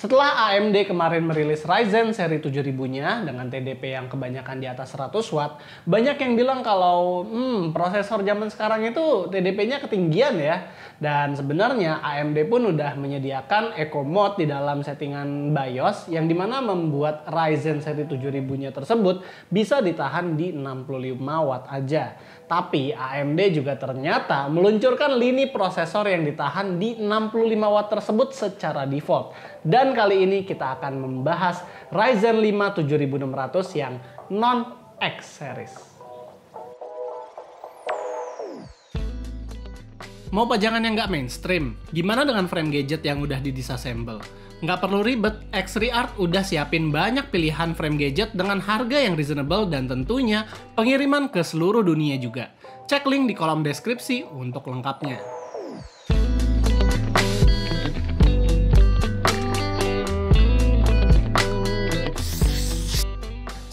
Setelah AMD kemarin merilis Ryzen seri 7000-nya dengan TDP yang kebanyakan di atas 100 watt, banyak yang bilang kalau prosesor zaman sekarang itu TDP-nya ketinggian ya. Dan sebenarnya AMD pun udah menyediakan Eco Mode di dalam settingan BIOS yang dimana membuat Ryzen seri 7000-nya tersebut bisa ditahan di 65 watt aja. Tapi AMD juga ternyata meluncurkan lini prosesor yang ditahan di 65 watt tersebut secara default. Dan kali ini kita akan membahas Ryzen 5 7600 yang non-X series. Mau pajangan yang nggak mainstream? Gimana dengan frame gadget yang udah di-disassemble? Nggak perlu ribet, X-Reart udah siapin banyak pilihan frame gadget dengan harga yang reasonable dan tentunya pengiriman ke seluruh dunia juga. Cek link di kolom deskripsi untuk lengkapnya.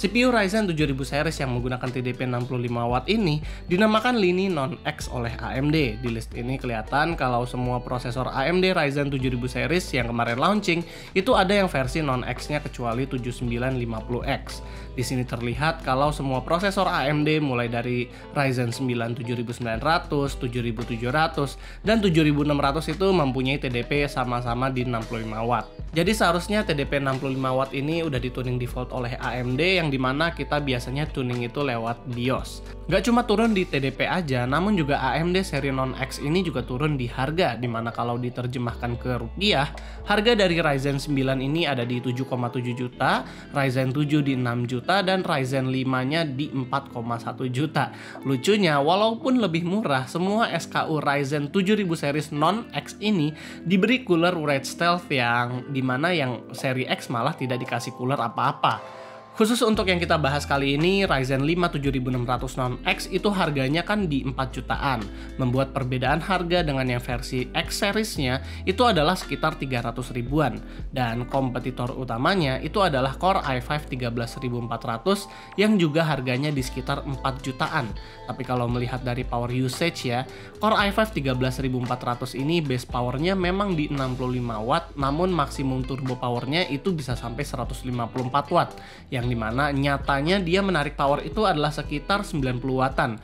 CPU Ryzen 7000 series yang menggunakan TDP 65 watt ini dinamakan lini non-X oleh AMD. Di list ini kelihatan kalau semua prosesor AMD Ryzen 7000 series yang kemarin launching itu ada yang versi non-X-nya kecuali 7950X. Di sini terlihat kalau semua prosesor AMD mulai dari Ryzen 9 7900, 7700, dan 7600 itu mempunyai TDP sama-sama di 65 watt. Jadi seharusnya TDP 65 watt ini udah dituning default oleh AMD yang dimana kita biasanya tuning itu lewat BIOS. Gak cuma turun di TDP aja, namun juga AMD seri non-X ini juga turun di harga, dimana kalau diterjemahkan ke rupiah, harga dari Ryzen 9 ini ada di 7,7 juta, Ryzen 7 di 6 juta, dan Ryzen 5-nya di 4,1 juta. Lucunya, walaupun lebih murah, semua SKU Ryzen 7000 series non-X ini diberi cooler Red Stealth yang dimana yang seri X malah tidak dikasih cooler apa-apa. Khusus untuk yang kita bahas kali ini, Ryzen 5 7600 non-X itu harganya kan di 4 jutaan. Membuat perbedaan harga dengan yang versi X series-nya itu adalah sekitar 300 ribuan. Dan kompetitor utamanya itu adalah Core i5 13400 yang juga harganya di sekitar 4 jutaan. Tapi kalau melihat dari power usage ya, Core i5 13400 ini base powernya memang di 65 watt, namun maksimum turbo powernya itu bisa sampai 154 watt. Yang dimana nyatanya dia menarik power itu adalah sekitar 90 wattan.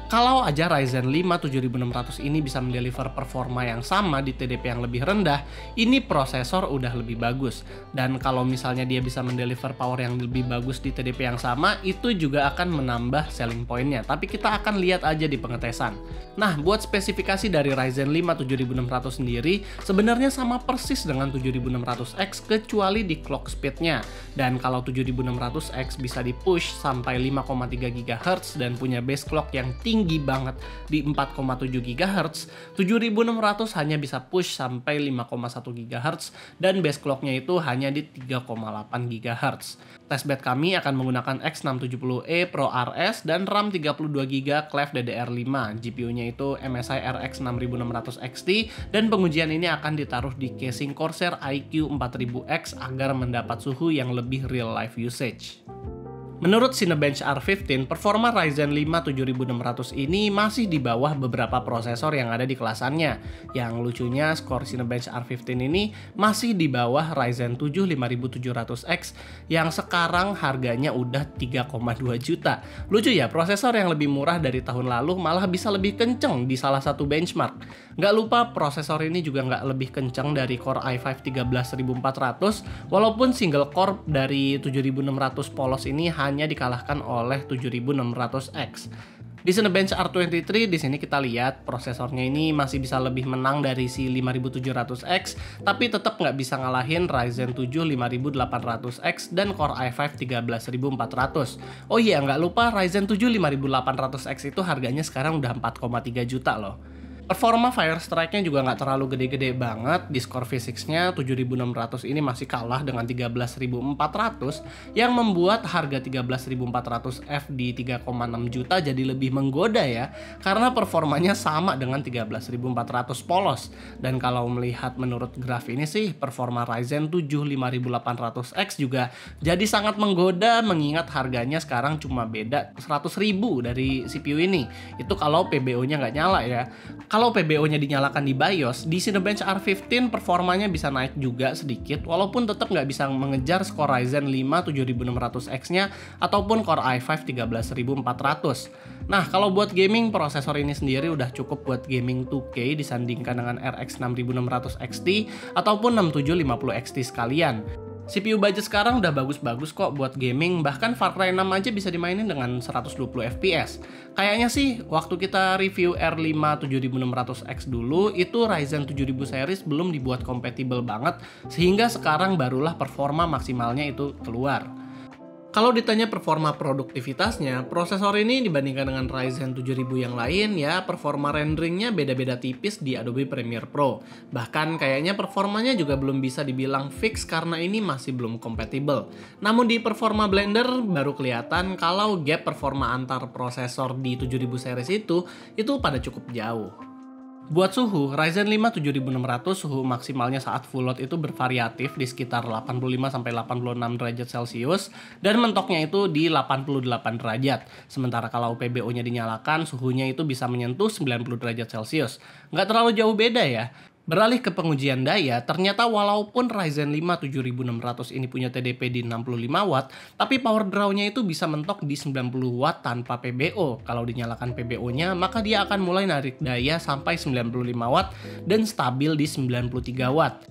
Kalau aja Ryzen 5 7600 ini bisa mendeliver performa yang sama di TDP yang lebih rendah, ini prosesor udah lebih bagus. Dan kalau misalnya dia bisa mendeliver power yang lebih bagus di TDP yang sama, itu juga akan menambah selling point-nya. Tapi kita akan lihat aja di pengetesan. Nah, buat spesifikasi dari Ryzen 5 7600 sendiri, sebenarnya sama persis dengan 7600X kecuali di clock speed-nya. Dan kalau 7600X bisa di-push sampai 5,3 GHz dan punya base clock yang tinggi banget di 4,7 GHz, 7600 hanya bisa push sampai 5,1 GHz dan base clocknya itu hanya di 3,8 GHz. Testbed kami akan menggunakan X670E Pro RS dan RAM 32GB Clef DDR5. GPU-nya itu MSI RX 6600 XT dan pengujian ini akan ditaruh di casing Corsair iQ 4000X agar mendapat suhu yang lebih real life usage. Menurut Cinebench R15, performa Ryzen 5 7600 ini masih di bawah beberapa prosesor yang ada di kelasannya. Yang lucunya, skor Cinebench R15 ini masih di bawah Ryzen 7 5700X yang sekarang harganya udah 3,2 juta. Lucu ya, prosesor yang lebih murah dari tahun lalu malah bisa lebih kenceng di salah satu benchmark. Nggak lupa, prosesor ini juga nggak lebih kenceng dari Core i5 13400, walaupun single core dari 7600 polos ini hanya dikalahkan oleh 7600X. Di Cinebench R23 di sini kita lihat prosesornya ini masih bisa lebih menang dari si 5700X, tapi tetap nggak bisa ngalahin Ryzen 7 5800X dan Core i5 13400. Oh iya, nggak lupa Ryzen 7 5800X itu harganya sekarang udah 4,3 juta loh. Performa Firestrike-nya juga nggak terlalu gede-gede banget. Di skor physics-nya 7600 ini masih kalah dengan 13400 yang membuat harga 13400F di 3,6 juta jadi lebih menggoda ya, karena performanya sama dengan 13400 polos. Dan kalau melihat menurut graf ini sih, performa Ryzen 7 5800X juga jadi sangat menggoda mengingat harganya sekarang cuma beda 100.000 dari CPU ini. Itu kalau PBO-nya nggak nyala ya. Kalau PBO-nya dinyalakan di BIOS, di Cinebench R15 performanya bisa naik juga sedikit, walaupun tetap nggak bisa mengejar skor Ryzen 5 7600X-nya ataupun Core i5 13400. Nah, kalau buat gaming, prosesor ini sendiri udah cukup buat gaming 2K disandingkan dengan RX 6600 XT ataupun 6750 XT sekalian. CPU budget sekarang udah bagus-bagus kok buat gaming, bahkan Far Cry 6 aja bisa dimainin dengan 120 fps. Kayaknya sih waktu kita review R5 7600X dulu, itu Ryzen 7000 series belum dibuat kompatibel banget, sehingga sekarang barulah performa maksimalnya itu keluar. Kalau ditanya performa produktivitasnya, prosesor ini dibandingkan dengan Ryzen 7000 yang lain ya performa renderingnya beda-beda tipis di Adobe Premiere Pro. Bahkan kayaknya performanya juga belum bisa dibilang fix karena ini masih belum kompatibel. Namun di performa Blender baru kelihatan kalau gap performa antar prosesor di 7000 series itu pada cukup jauh. Buat suhu, Ryzen 5 7600 suhu maksimalnya saat full load itu bervariatif di sekitar 85-86 derajat Celcius dan mentoknya itu di 88 derajat. Sementara kalau PBO-nya dinyalakan, suhunya itu bisa menyentuh 90 derajat Celcius. Nggak terlalu jauh beda ya. Beralih ke pengujian daya, ternyata walaupun Ryzen 5 7600 ini punya TDP di 65 watt, tapi power draw-nya itu bisa mentok di 90 watt tanpa PBO. Kalau dinyalakan PBO-nya, maka dia akan mulai narik daya sampai 95 watt dan stabil di 93 watt.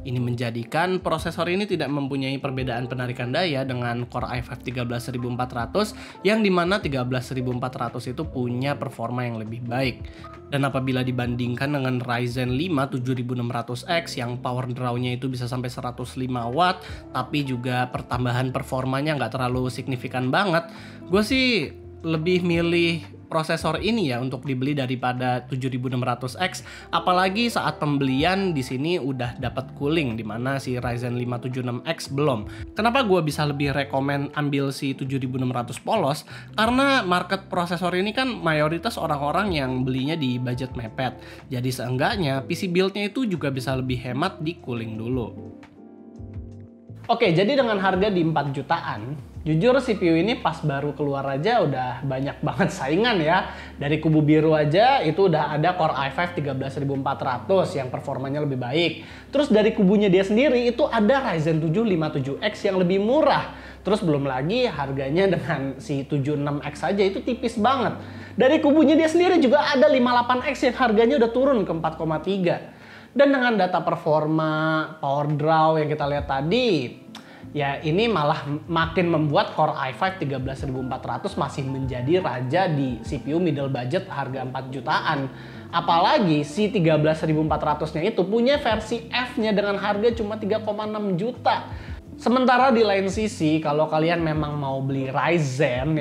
Ini menjadikan prosesor ini tidak mempunyai perbedaan penarikan daya dengan Core i5 13400 yang dimana 13400 itu punya performa yang lebih baik. Dan apabila dibandingkan dengan Ryzen 5 7600X yang power draw-nya itu bisa sampai 105 watt tapi juga pertambahan performanya nggak terlalu signifikan banget, gue sih lebih milih prosesor ini ya untuk dibeli daripada 7600X, apalagi saat pembelian di sini udah dapat cooling di mana si Ryzen 5 76X belum. Kenapa gue bisa lebih rekomen ambil si 7600 polos? Karena market prosesor ini kan mayoritas orang-orang yang belinya di budget mepet. Jadi seenggaknya PC build-nya itu juga bisa lebih hemat di cooling dulu. Oke, jadi dengan harga di 4 jutaan, jujur CPU ini pas baru keluar aja udah banyak banget saingan ya. Dari kubu biru aja itu udah ada Core i5 13400 yang performanya lebih baik. Terus dari kubunya dia sendiri itu ada Ryzen 7 57X yang lebih murah. Terus belum lagi harganya dengan si 76X aja itu tipis banget. Dari kubunya dia sendiri juga ada 58X yang harganya udah turun ke 4,3. Dan dengan data performa, power draw yang kita lihat tadi, ya ini malah makin membuat Core i5 13400 masih menjadi raja di CPU middle budget harga 4 jutaan. Apalagi si 13400-nya itu punya versi F-nya dengan harga cuma 3,6 juta. Sementara di lain sisi, kalau kalian memang mau beli Ryzen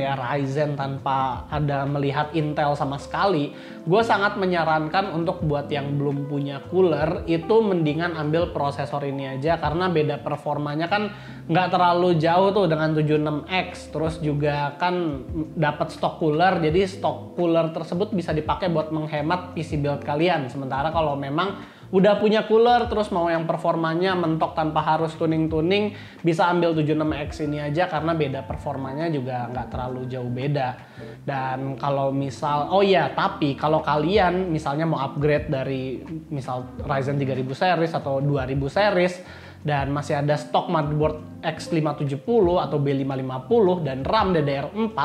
tanpa ada melihat Intel sama sekali, gue sangat menyarankan untuk buat yang belum punya cooler, itu mendingan ambil prosesor ini aja, karena beda performanya kan nggak terlalu jauh tuh dengan 76X, terus juga kan dapat stok cooler, jadi stok cooler tersebut bisa dipakai buat menghemat PC build kalian. Sementara kalau memang udah punya cooler terus mau yang performanya mentok tanpa harus tuning-tuning, bisa ambil 76X ini aja karena beda performanya juga nggak terlalu jauh beda. Dan kalau misal, tapi kalau kalian misalnya mau upgrade dari misal Ryzen 3000 series atau 2000 series dan masih ada stok motherboard X570 atau B550 dan RAM DDR4,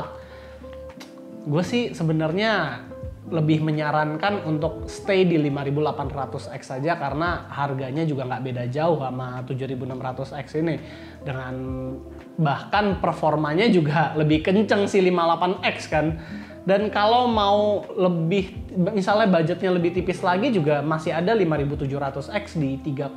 gue sih sebenarnya lebih menyarankan untuk stay di 5800X saja karena harganya juga nggak beda jauh sama 7600X ini, dengan bahkan performanya juga lebih kenceng si 58X kan. Dan kalau mau lebih, misalnya budgetnya lebih tipis lagi juga masih ada 5700X di 3,2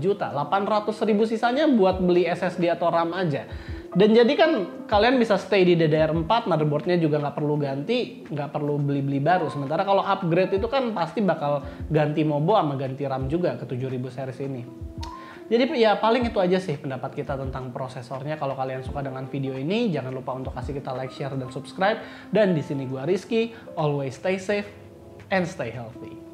juta. 800.000 sisanya buat beli SSD atau RAM aja. Dan jadi kan kalian bisa stay di DDR4, motherboardnya juga nggak perlu ganti, nggak perlu beli-beli baru. Sementara kalau upgrade itu kan pasti bakal ganti mobo sama ganti RAM juga ke 7000 series ini. Jadi ya paling itu aja sih pendapat kita tentang prosesornya. Kalau kalian suka dengan video ini, jangan lupa untuk kasih kita like, share, dan subscribe. Dan di sini gua Rizky, always stay safe and stay healthy.